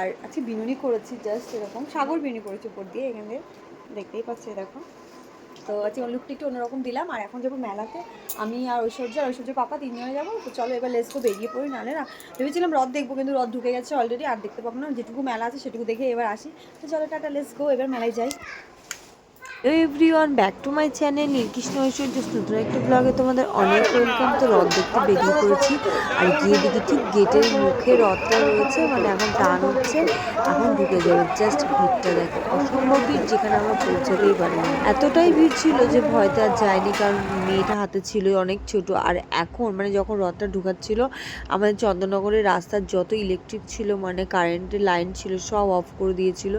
আর আজকে বিনুনি করেছি, জাস্ট এরকম সাগর বিনুনি করেছি উপর দিয়ে, এখানে দেখতেই পাচ্ছি দেখো। তো আজকে লুকটা একটু অন্যরকম দিলাম। আর এখন যাবো মেলাতে, আমি আর ঐশ্বর্য পাপা তিনজনে যাবো। তো চলো এবার লেস তো বেরিয়ে পড়ি, নাহলে না ভেবেছিলাম রথ দেখবো, কিন্তু রথ ঢুকে গেছে অলরেডি, আর দেখতে পাবো না। যেটুকু মেলা আছে সেটুকু দেখে এবার আসি। তো চলো টাটা, লেস গো, এবার মেলায় যাই। Hello everyone, back to my channel Neelkrishna Aishwarya নতুন একটা ব্লগে তোমাদের অনেক ওয়েলকাম। তো রথ দেখতে বেরিয়ে পড়েছি, আর গিয়ে দেখি ঠিক গেটের মুখে রথটা রয়েছে, মানে এখন টান হচ্ছে, এখন ঢুকে যাবে। জাস্ট ভিড়টা দেখো, অসম্ভব ভিড়, যেখানে আমরা পৌঁছাতেই পারিনি। এতটাই ভিড় ছিল যে ভয়তে আর যায়নি, কারণ মেয়েটা হাতে ছিল অনেক ছোট। আর এখন মানে যখন রথটা ঢুকাচ্ছিল, আমাদের চন্দননগরের রাস্তার যত ইলেকট্রিক ছিল, মানে কারেন্টের লাইন ছিল, সব অফ করে দিয়েছিল।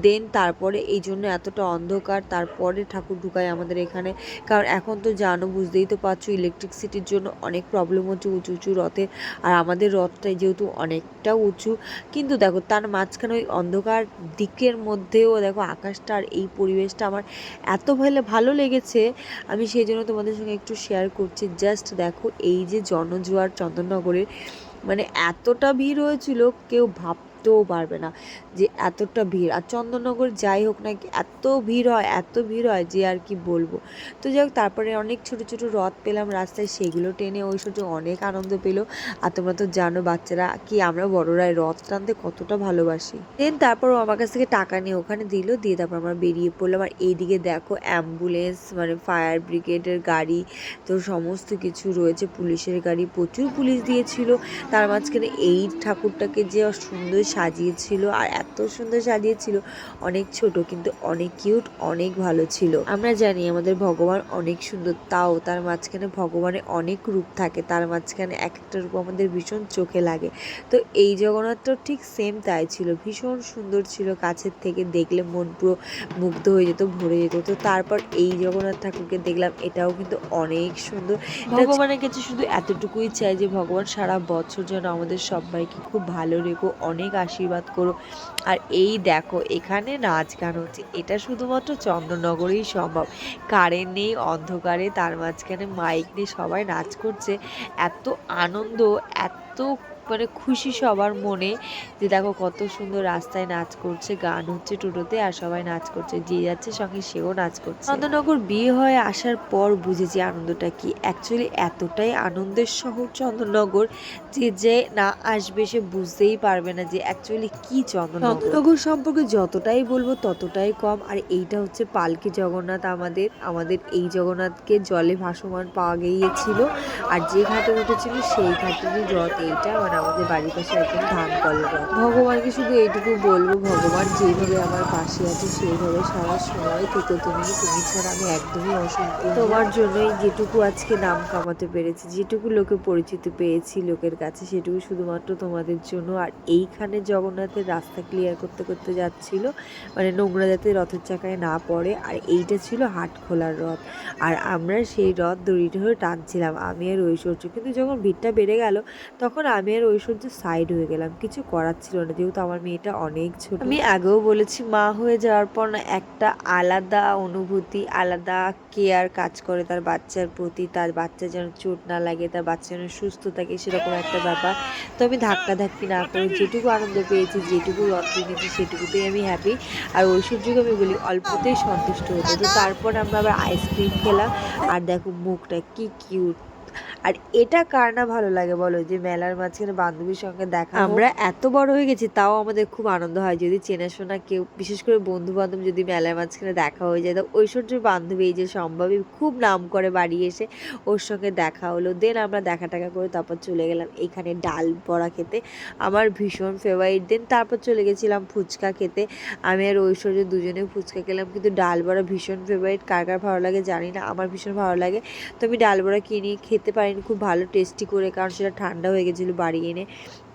দেন তারপরে এই জন্য এতটা অন্ধকার, তারপরে ঠাকুর ঢুকায় আমাদের এখানে। কারণ এখন তো জানো, বুঝতেই তো পারছো, ইলেকট্রিসিটির জন্য অনেক প্রবলেম হচ্ছে উঁচু উঁচু রথে। আর আমাদের রথটাই যেহেতু অনেকটা উঁচু, কিন্তু দেখো তার মাঝখানে ওই অন্ধকার দিকের মধ্যেও দেখো আকাশটা আর এই পরিবেশটা আমার এত ভালো লেগেছে, আমি সেই জন্য তোমাদের সঙ্গে একটু শেয়ার করছি। জাস্ট দেখো, এই যে জনজোয়ার চন্দননগরের, মানে এতটা ভিড় হয়েছিল, কেউ ভাবতেও পারবে না যে এতটা ভিড়। আর চন্দননগর যাই হোক না, এত ভিড় হয় যে আর কি বলবো। তো যাই হোক, তারপরে অনেক ছোট ছোট রথ পেলাম রাস্তায়, সেগুলো টেনে ঐশ্বর্য অনেক আনন্দ পেলো। আর তোমরা তো জানো বাচ্চারা কি, আমরা বড়রা রথ টানতে কতটা ভালোবাসি। দেন তারপর আমার কাছ থেকে টাকা নিয়ে ওখানে দিল, দিয়ে তারপর আমরা বেরিয়ে পড়লাম। আর এইদিকে দেখো অ্যাম্বুলেন্স, মানে ফায়ার ব্রিগেডের গাড়ি, তো সমস্ত কিছু রয়েছে, পুলিশের গাড়ি, প্রচুর পুলিশ দিয়েছিল। তার মাঝখানে এই ঠাকুরটাকে যে সুন্দর সাজিয়েছিল, আর এত সুন্দর সাজিয়েছিল, অনেক ছোট কিন্তু অনেক কিউট, অনেক ভালো ছিল। আমরা জানি আমাদের ভগবান অনেক সুন্দর, তাও তার মাঝখানে ভগবানের অনেক রূপ থাকে, তার মাঝখানে এক একটা রূপ আমাদের ভীষণ চোখে লাগে। তো এই জগন্নাথটাও ঠিক সেম তাই ছিল, ভীষণ সুন্দর ছিল, কাছের থেকে দেখলে মন পুরো মুগ্ধ হয়ে যেত, ভরে যেত। তো তারপর এই জগন্নাথ ঠাকুরকে দেখলাম, এটাও কিন্তু অনেক সুন্দর। ভগবানের কাছে শুধু এতটুকুই চাই যে ভগবান সারা বছর যেন আমাদের সবাইকে খুব ভালো রেখো, অনেক আশীর্বাদ করো। আর এই দেখো এখানে নাচ গান হচ্ছে, এটা শুধুমাত্র চন্দননগরেই সম্ভব। কারেন্ট নেই, অন্ধকারে, তার মাঝখানে মাইক নিয়ে সবাই নাচ করছে। এত আনন্দ, এত মানে খুশি সবার মনে, যে দেখো কত সুন্দর রাস্তায় নাচ করছে, গান হচ্ছে টোটোতে, আর সবাই নাচ করছে, যে যাচ্ছে সঙ্গে সেও নাচ করছে। চন্দননগর বিয়ে হয়ে আসার পর বুঝেছি আনন্দটা কি। অ্যাকচুয়ালি এতটাই আনন্দের শহর চন্দননগর, যে না আসবে সে বুঝতেই পারবে না যে অ্যাকচুয়ালি কি চন্দননগর সম্পর্কে যতটাই বলবো ততটাই কম। আর এইটা হচ্ছে পালকি জগন্নাথ, আমাদের এই জগন্নাথকে জলে ভাসমান পাওয়া গিয়েছিল, আর যে ঘাটে উঠেছিল সেই ঘাটেরই রথ এইটা, মানে আমাদের বাড়ির পাশে একদম ধান কলের রথ। ভগবানকে শুধু এইটুকু বলবো, ভগবান যেভাবে আমার পাশে আছে সেইভাবে সারা সময় থেকো তুমি ছাড়া আমি একদমই অসম্পূর্ণ। তোমার জন্যই যেটুকু আজকে নাম কামাতে পেরেছি, যেটুকু লোকে পরিচিত পেয়েছি লোকের কাছে, সেটুকু শুধুমাত্র তোমাদের জন্য। আর এইখানে জগন্নাথের রাস্তা ক্লিয়ার করতে করতে যাচ্ছিল, মানে নোংরা যাতে রথের চাকায় না পড়ে। আর এইটা ছিল হাট খোলার রথ, আর আমরা সেই রথ দড়ি ধরে টানছিলাম, আমি আর ঐশ্বর্য। কিন্তু যখন ভিড়টা বেড়ে গেল, তখন আমি আর ঐশ্বর্য সাইড হয়ে গেলাম, কিছু করার ছিল না, যেহেতু আমার মেয়েটা অনেক ছোট। আমি আগেও বলেছি, মা হয়ে যাওয়ার পর না একটা আলাদা অনুভূতি, আলাদা কেয়ার কাজ করে তার বাচ্চার প্রতি, তার বাচ্চা যেন চোট না লাগে, তার বাচ্চা যেন সুস্থ থাকে, সেরকম একটা ব্যাপার। তো আমি ধাক্কাধাক্কি না করে যেটুকু আনন্দ পেয়েছি, যেটুকু রথ টেনেছি, সেটুকুতেই আমি হ্যাপি। আর ঐশ্বর্যকে আমি বলি অল্পতেই সন্তুষ্ট হতো। তো তারপর আমরা আবার আইসক্রিম খেলাম, আর দেখো মুখটা কি কিউট। আর এটা কার না ভালো লাগে বলো, যে মেলার মাঝখানে বান্ধবীর সঙ্গে দেখা। আমরা এত বড় হয়ে গেছি, তাও আমাদের খুব আনন্দ হয় যদি চেনাশোনা কেউ, বিশেষ করে বন্ধু বান্ধব যদি মেলার মাঝখানে দেখা হয়ে যায়। তো ঐশ্বর্যের বান্ধবী এই যে সম্ভবী, খুব নাম করে বাড়ি এসে, ওর সঙ্গে দেখা হলো। দেন আমরা দেখা টাকা করে তারপর চলে গেলাম এইখানে ডাল বড়া খেতে, আমার ভীষণ ফেভারিট। দেন তারপর চলে গেছিলাম ফুচকা খেতে, আমি আর ঐশ্বর্য দুজনে ফুচকা খেলাম, কিন্তু ডাল বড়া ভীষণ ফেভারিট, কার কার ভালো লাগে জানি না, আমার ভীষণ ভালো লাগে। তো আমি ডাল বড়া কিনে খেতে পারিনি খুব ভালো টেস্টি করে, কারণ সেটা ঠান্ডা হয়ে গেছিলো বাড়ি এনে।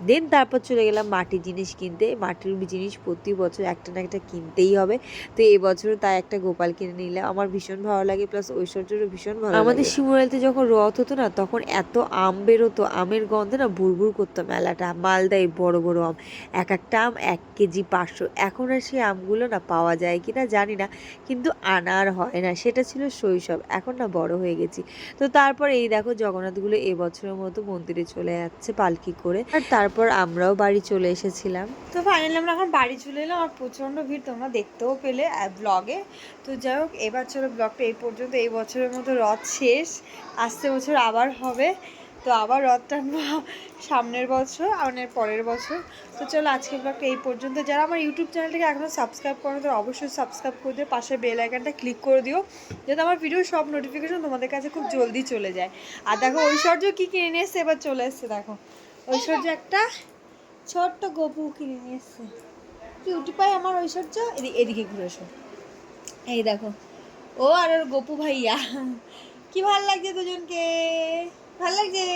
দেন তারপর চলে গেলাম মাটির জিনিস কিনতে, মাটির জিনিস প্রতি বছর একটা না একটা কিনতেই হবে। তো এবছরও তাই একটা গোপাল কিনে নিলাম, আমার ভীষণ ভালো লাগে, প্লাস ঐশ্বর্যেরও ভীষণ ভালো লাগে। আমাদের শিমুরালিতে যখন রথ হতো না, তখন এত আম বেরোতো, আমের গন্ধে না বুড়বুড় করতো মেলাটা। মালদায় বড় বড় আম, এক একটা আম 1 কেজি 500। এখন আর সেই আমগুলো না পাওয়া যায় কি না জানি না, কিন্তু আনার হয় না। সেটা ছিল শৈশব, এখন না বড় হয়ে গেছি। তো তারপর এই দেখো জগন্নাথগুলো এবছরের মতো মন্দিরে চলে যাচ্ছে পালকি করে। আর তারপর তারপর আমরাও বাড়ি চলে এসেছিলাম। তো ফাইনালি আমরা এখন বাড়ি চলে এলাম, আর প্রচণ্ড ভিড় তোমরা দেখতেও পেলে ব্লগে। তো যাই হোক, এবার চলো ব্লগটা এই পর্যন্ত। এই বছরের মতো রথ শেষ, আসছে বছর আবার হবে। তো আবার রথ টানবো সামনের বছর, মানে পরের বছর। তো চলো আজকের ব্লগটা এই পর্যন্ত। যারা আমার ইউটিউব চ্যানেলটাকে এখনও সাবস্ক্রাইব করো তারা অবশ্যই সাবস্ক্রাইব করে দিও, পাশে বেল আইকনটা ক্লিক করে দিও, যাতে আমার ভিডিওর সব নোটিফিকেশন তোমাদের কাছে খুব জলদি চলে যায়। আর দেখো ঐশ্বর্য কী কিনে নিয়ে এসছে, এবার চলে এসছে। দেখো ঐশ্বর্য একটা ছোট্ট গপু কিনে নিয়ে এসছে। কিউটি পাই আমার ঐশ্বর্য। এদিকে ঘুরে এসো, এই দেখো ও আর ওর গপু ভাইয়া। কি ভাল লাগছে দুজনকে, ভাল লাগছে।